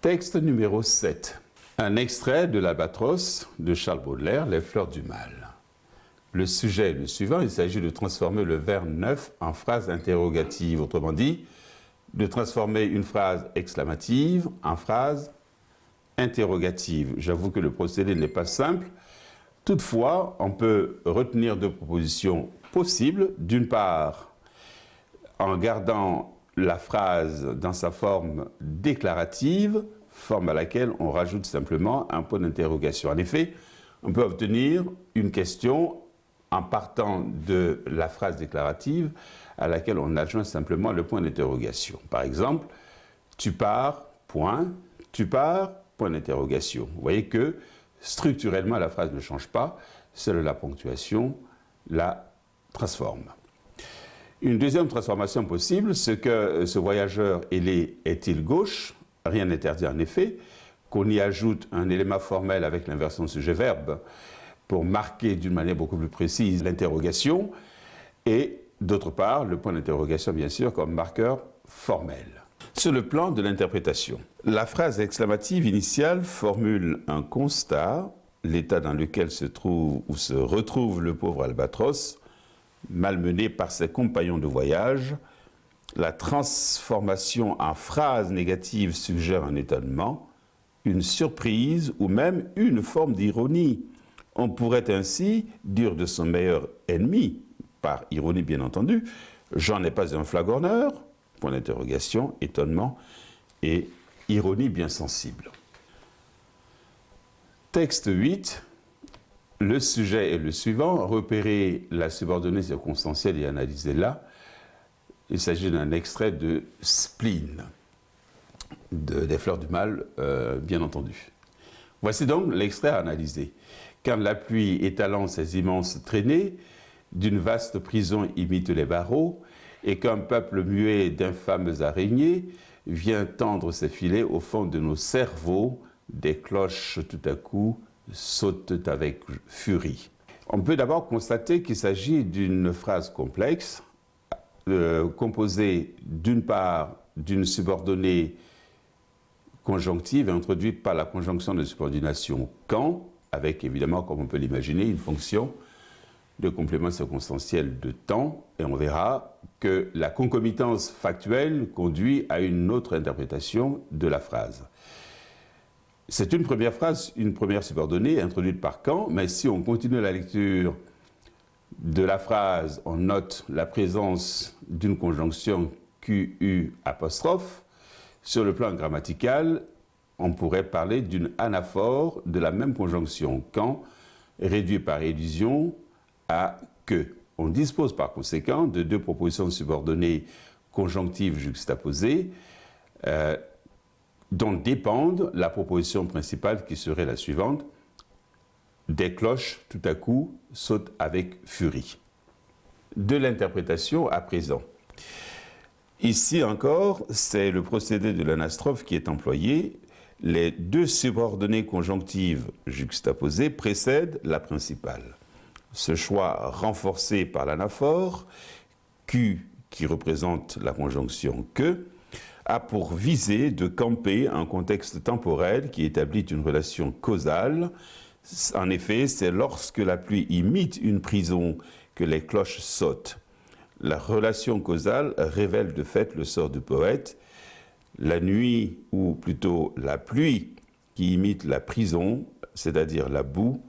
Texte numéro 7. Un extrait de l'Albatros de Charles Baudelaire, Les fleurs du mal. Le sujet est le suivant, il s'agit de transformer le verbe neuf en phrase interrogative, autrement dit, de transformer une phrase exclamative en phrase interrogative. J'avoue que le procédé n'est pas simple. Toutefois, on peut retenir deux propositions possibles. D'une part, en gardant la phrase dans sa forme déclarative, forme à laquelle on rajoute simplement un point d'interrogation. En effet, on peut obtenir une question en partant de la phrase déclarative à laquelle on adjoint simplement le point d'interrogation. Par exemple, tu pars, point, tu pars, point d'interrogation. Vous voyez que structurellement, la phrase ne change pas, seule la ponctuation la transforme. Une deuxième transformation possible, c'est que ce voyageur ailé est-il gauche? Rien n'interdit en effet qu'on y ajoute un élément formel avec l'inversion de sujet-verbe pour marquer d'une manière beaucoup plus précise l'interrogation et d'autre part le point d'interrogation bien sûr comme marqueur formel. Sur le plan de l'interprétation, la phrase exclamative initiale formule un constat, l'état dans lequel se trouve ou se retrouve le pauvre Albatros, malmené par ses compagnons de voyage. La transformation en phrase négative suggère un étonnement, une surprise ou même une forme d'ironie. On pourrait ainsi dire de son meilleur ennemi, par ironie bien entendu, « Jean n'est pas un flagorneur », point d'interrogation, étonnement et ironie bien sensible. Texte 8. Le sujet est le suivant. Repérez la subordonnée circonstancielle et analysez-la. Il s'agit d'un extrait de Spleen, des fleurs du mal, bien entendu. Voici donc l'extrait à analyser. Quand la pluie étalant ses immenses traînées, d'une vaste prison imite les barreaux, et qu'un peuple muet d'infâmes araignées vient tendre ses filets au fond de nos cerveaux, des cloches tout à coup sautent avec furie. On peut d'abord constater qu'il s'agit d'une phrase complexe, composée d'une part d'une subordonnée conjonctive introduite par la conjonction de subordination « quand », avec évidemment, comme on peut l'imaginer, une fonction de complément circonstanciel de temps, et on verra que la concomitance factuelle conduit à une autre interprétation de la phrase. C'est une première phrase, une première subordonnée introduite par quand, mais si on continue la lecture de la phrase, on note la présence d'une conjonction QU apostrophe. Sur le plan grammatical, on pourrait parler d'une anaphore de la même conjonction quand, réduit par élusion à que. On dispose par conséquent de deux propositions subordonnées conjonctives juxtaposées dont dépendent la proposition principale qui serait la suivante. Des cloches, tout à coup, sautent avec furie. De l'interprétation à présent. Ici encore, c'est le procédé de l'anastrophe qui est employé. Les deux subordonnées conjonctives juxtaposées précèdent la principale. Ce choix renforcé par l'anaphore, Q qui représente la conjonction que, a pour visée de camper un contexte temporel qui établit une relation causale. En effet, c'est lorsque la pluie imite une prison que les cloches sautent. La relation causale révèle de fait le sort du poète. La nuit, ou plutôt la pluie qui imite la prison, c'est-à-dire la boue,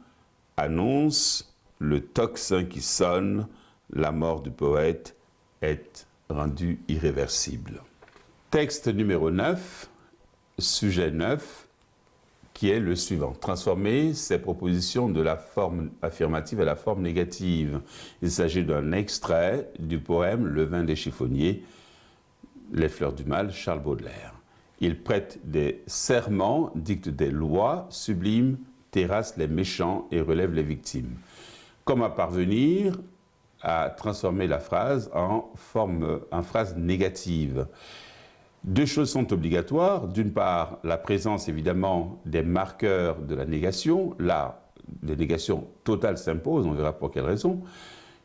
annonce le tocsin qui sonne, la mort du poète est rendue irréversible. Texte numéro 9, sujet 9, qui est le suivant. Transformer ces propositions de la forme affirmative à la forme négative. Il s'agit d'un extrait du poème Le vin des chiffonniers, Les fleurs du mal, Charles Baudelaire. Il prête des serments, dicte des lois, sublime, terrasse les méchants et relève les victimes. Comment parvenir à transformer la phrase en phrase négative? Deux choses sont obligatoires. D'une part, la présence évidemment des marqueurs de la négation. Là, la négation totale s'impose, on verra pour quelle raison.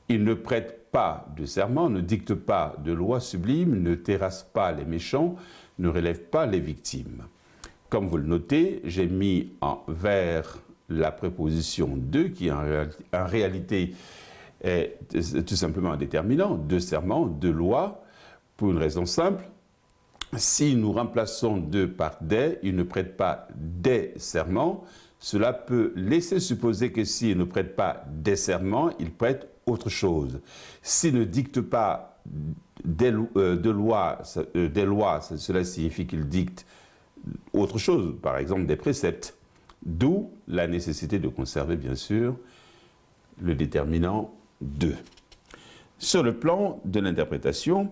Il ne prête pas de serment, ne dicte pas de loi sublime, ne terrasse pas les méchants, ne relève pas les victimes. Comme vous le notez, j'ai mis en vert la préposition de qui en réalité est tout simplement un déterminant, de serment, de loi, pour une raison simple. Si nous remplaçons de par des, il ne prête pas des serments. Cela peut laisser supposer que s'il ne prête pas des serments, il prête autre chose. S'il ne dicte pas des lois, cela signifie qu'il dicte autre chose, par exemple des préceptes. D'où la nécessité de conserver, bien sûr, le déterminant de. Sur le plan de l'interprétation,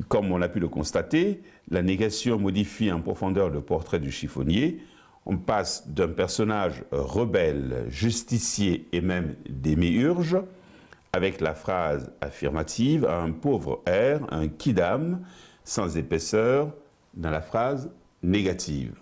comme on a pu le constater, la négation modifie en profondeur le portrait du chiffonnier. On passe d'un personnage rebelle, justicier et même démiurge, avec la phrase affirmative, à un pauvre air, un quidam, sans épaisseur, dans la phrase négative.